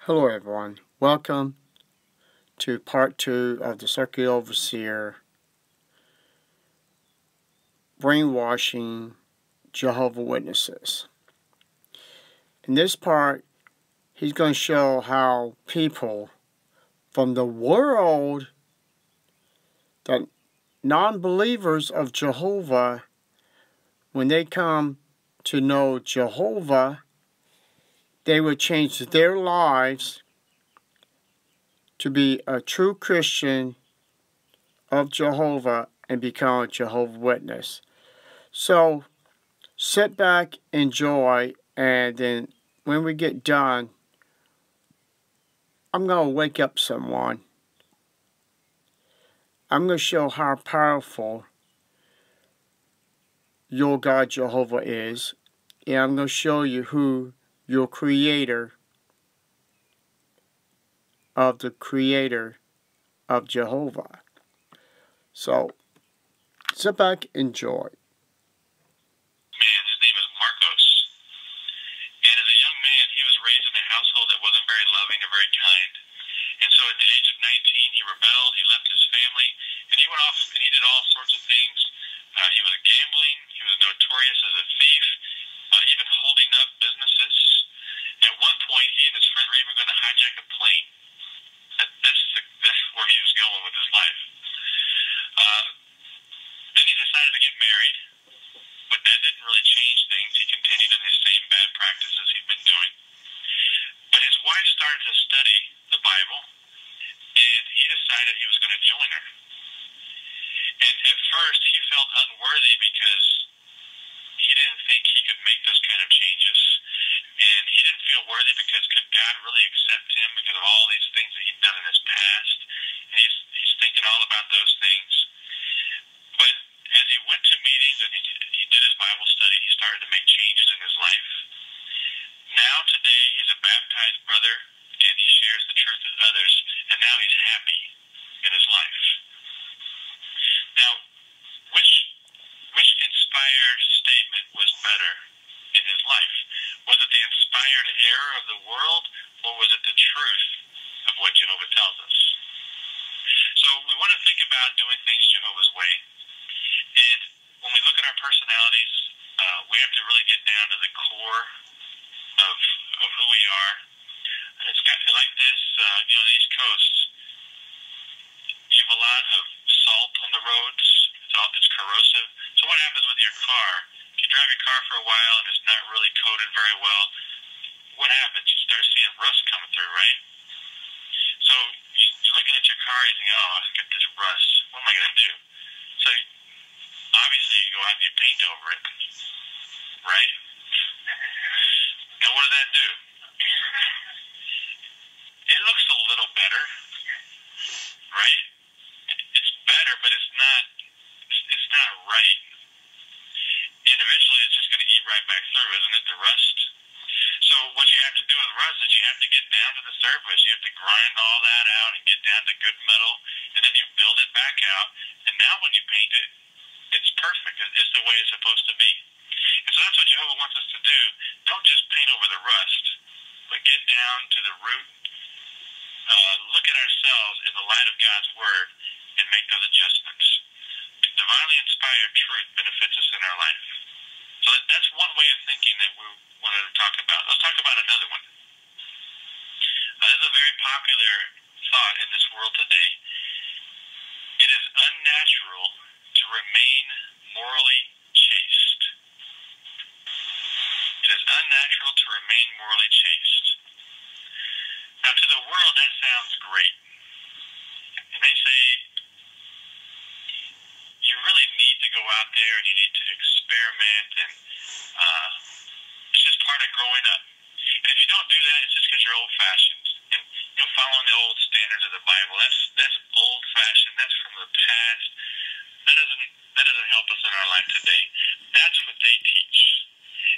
Hello everyone, welcome to part 2 of the Circuit Overseer Brainwashing Jehovah's Witnesses. In this part, he's going to show how people from the world, that non-believers of Jehovah, when they come to know Jehovah, they would change their lives to be a true Christian of Jehovah and become a Jehovah's Witness. So sit back, enjoy, and then when we get done, I'm going to wake up someone. I'm going to show how powerful your God Jehovah is, and I'm going to show you who your creator of the creator of Jehovah. So sit back, enjoy. Man, his name is Marcos. And as a young man, he was raised in a household that wasn't very loving or very kind. And so at the age of 19, he rebelled, he left his family, and he went off and he did all sorts of things. He was gambling, he was notorious as a thief, even holding up businesses. At one point, he and his friend were even going to hijack a plane. That's where he was going with his life. Then he decided to get married. But that didn't really change things. He continued in his same bad practices he'd been doing. But his wife started to study the Bible, and he decided he was going to join her. And at first, he felt unworthy because he didn't think he could make those kind of changes. And he didn't feel worthy because could God really accept him because of all these things that he'd done in his past? And he's thinking all about those things. But as he went to meetings and he did his Bible study, he started to make changes in his life. Now today he's a baptized brother and he shares the truth with others, and now he's happy in his life. Now, which inspired statement was better in his life? Was it the inspired error of the world, or was it the truth of what Jehovah tells us? So we want to think about doing things Jehovah's way. And when we look at our personalities, we have to really get down to the core of who we are. It's got like this, on the East Coast, you have a lot of salt on the roads. It's corrosive. So what happens with your car? If you drive your car for a while and it's not really coated very well, what happens? You start seeing rust coming through, right? So you're looking at your car and you think, oh, I got this rust. What am I going to do? So obviously you go out and you paint over it, right? And what does that do? It looks a little better, right? It's better, but it's not right. And eventually it's just going to eat right back through, isn't it, the rust? So what you have to do with rust is you have to get down to the surface. You have to grind all that out and get down to good metal, and then you build it back out. And now when you paint it, it's perfect. It's the way it's supposed to be. And so that's what Jehovah wants us to do. Don't just paint over the rust, but get down to the root. Look at ourselves in the light of God's Word and make those adjustments. Divinely inspired truth benefits us in our life. So that's one way of thinking that we wanted to talk about. Let's talk about another one. This is a very popular thought in this world today. It is unnatural to remain morally chaste. It is unnatural to remain morally chaste. Now, to the world, that sounds great. And they say, you really need to go out there and you need to experiment, and it's just part of growing up. And if you don't do that, it's just because you're old-fashioned. And following the old standards of the Bible, that's old-fashioned. That's from the past. That doesn't help us in our life today. That's what they teach.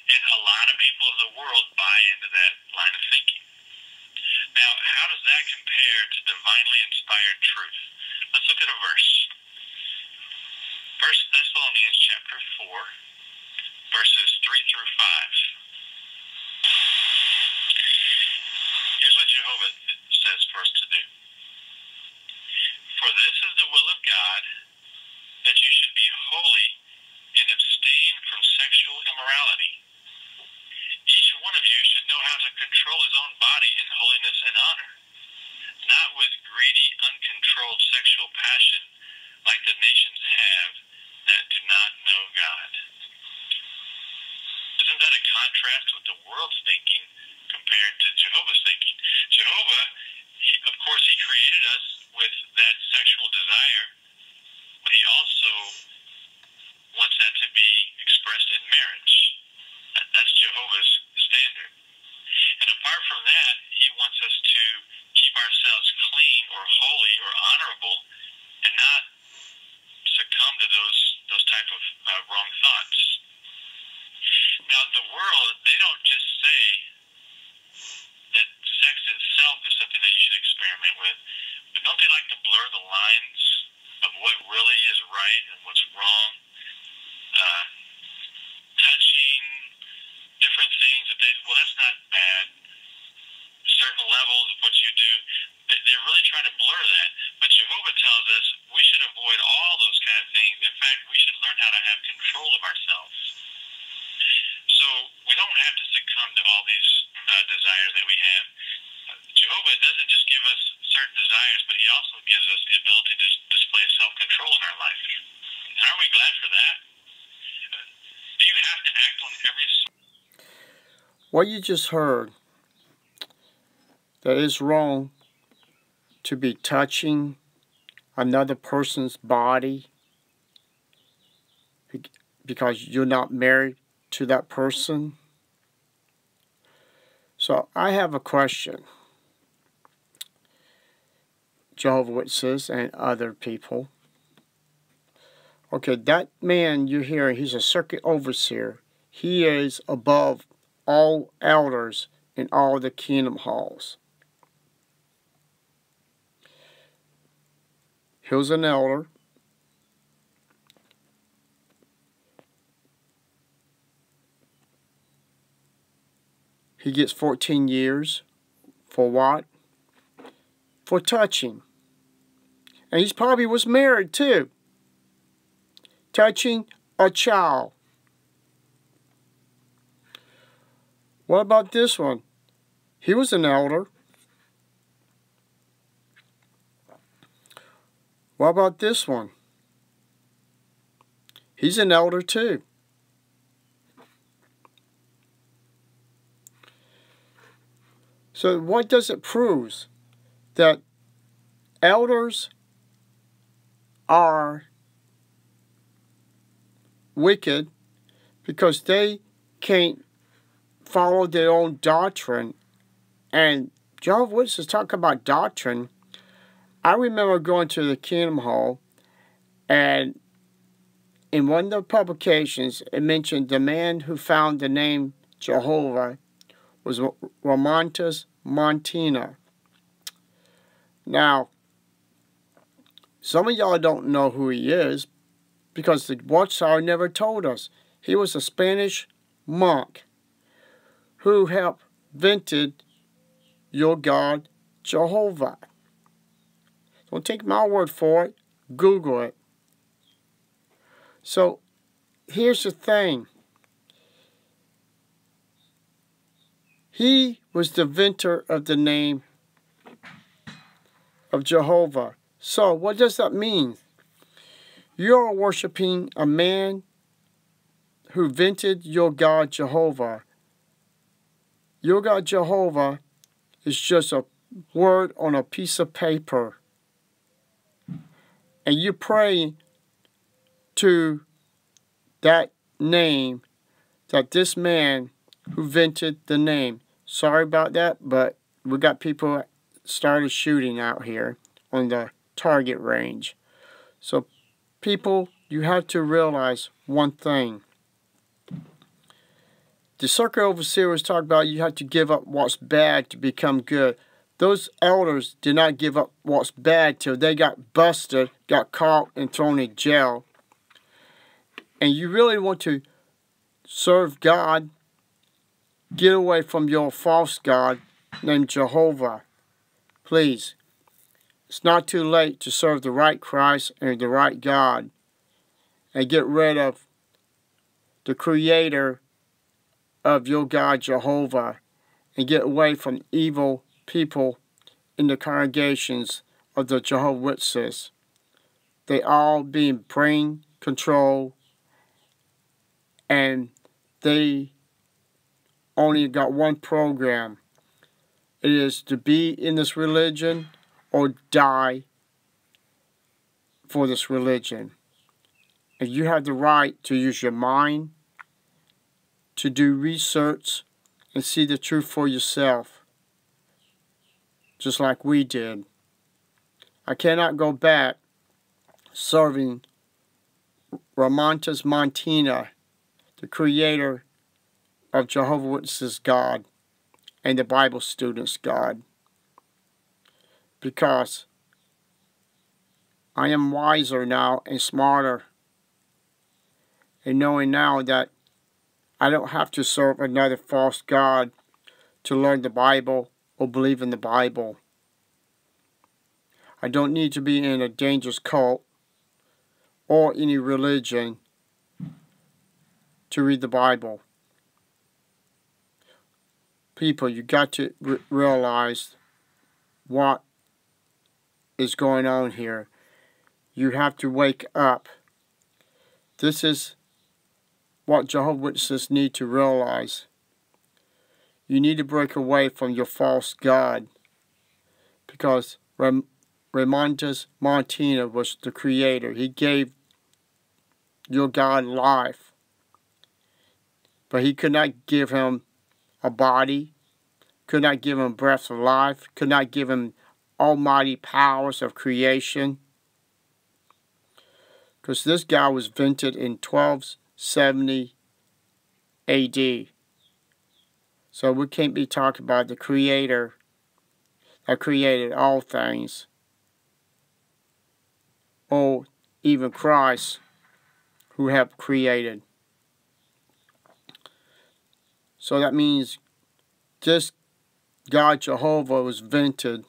And a lot of people of the world buy into that line of thinking. Now, how does that compare to divinely inspired truth? Let's look at a verse. 1 Thessalonians chapter 4, verses 3 through 5. Here's what Jehovah to control his own body in holiness and honor, not with greedy, uncontrolled sexual passion like the nations have that do not know God. Isn't that a contrast with the world's thinking compared to Jehovah's thinking? Jehovah, of course, he created us with that sexual desire, but he also wants that to be expressed in marriage. That's Jehovah's standard. And apart from that, he wants us to keep ourselves clean or holy or honorable and not succumb to those type of wrong thoughts. Now, the world, they don't just say that sex itself is something that you should experiment with, but don't they like to blur the lines of what really is right and what's wrong? Touching different things that that's not bad. Certain levels of what you do, they're really trying to blur that. But Jehovah tells us we should avoid all those kind of things. In fact, we should learn how to have control of ourselves. So we don't have to succumb to all these desires that we have. Jehovah doesn't just give us certain desires, but he also gives us the ability to display self-control in our life. And aren't we glad for that? Do you have to act on every... What you just heard, that it's wrong to be touching another person's body because you're not married to that person. So I have a question, Jehovah's Witnesses and other people. Okay, that man you hear, he's a circuit overseer. He is above all elders in all the kingdom halls. He was an elder. He gets 14 years. For what? For touching. And he probably was married too. Touching a child. What about this one? He was an elder. What about this one? He's an elder too. So what does it prove? That elders are wicked because they can't follow their own doctrine. And Jehovah's Witnesses talk about doctrine. I remember going to the Kingdom Hall, and in one of the publications, it mentioned the man who found the name Jehovah was Romantus Montina. Now, some of y'all don't know who he is because the Watchtower never told us. He was a Spanish monk who helped invented your God, Jehovah. Don't take my word for it. Google it. So, here's the thing. He was the inventor of the name of Jehovah. So, what does that mean? You're worshiping a man who invented your God, Jehovah. Your God, Jehovah, is just a word on a piece of paper. And you pray to that name, that this man who invented the name. Sorry about that, but we got people started shooting out here on the target range. So people, you have to realize one thing. The circuit overseers talk about you have to give up what's bad to become good. Those elders did not give up what's bad till they got busted, got caught, and thrown in jail. And you really want to serve God, get away from your false God named Jehovah. Please, it's not too late to serve the right Christ and the right God and get rid of the creator of your God, Jehovah, and get away from evil people in the congregations of the Jehovah's Witnesses. They all being brain controlled, and they only got one program. It is to be in this religion or die for this religion. And you have the right to use your mind, to do research, and see the truth for yourself, just like we did. I cannot go back serving Ramontes Montina, the creator of Jehovah's Witnesses God and the Bible students God, because I am wiser now and smarter, and knowing now that I don't have to serve another false god to learn the Bible or believe in the Bible. I don't need to be in a dangerous cult or any religion to read the Bible. People, you got to realize what is going on here. You have to wake up. This is what Jehovah's Witnesses need to realize. You need to break away from your false god, because Ramontes Montina was the creator. He gave your God life, but he could not give him a body, could not give him breath of life, could not give him almighty powers of creation, because this guy was invented in 1270 AD. So we can't be talking about the creator that created all things, or even Christ, who have created. So that means this God Jehovah was invented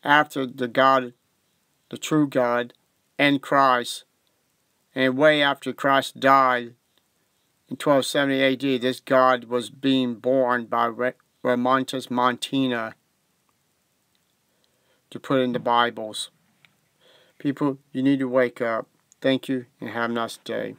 after the God, the true God, and Christ, and way after Christ died in 1270 AD. This God was being born by Ramontes Montina to put in the Bibles. People, you need to wake up. Thank you, and have a nice day.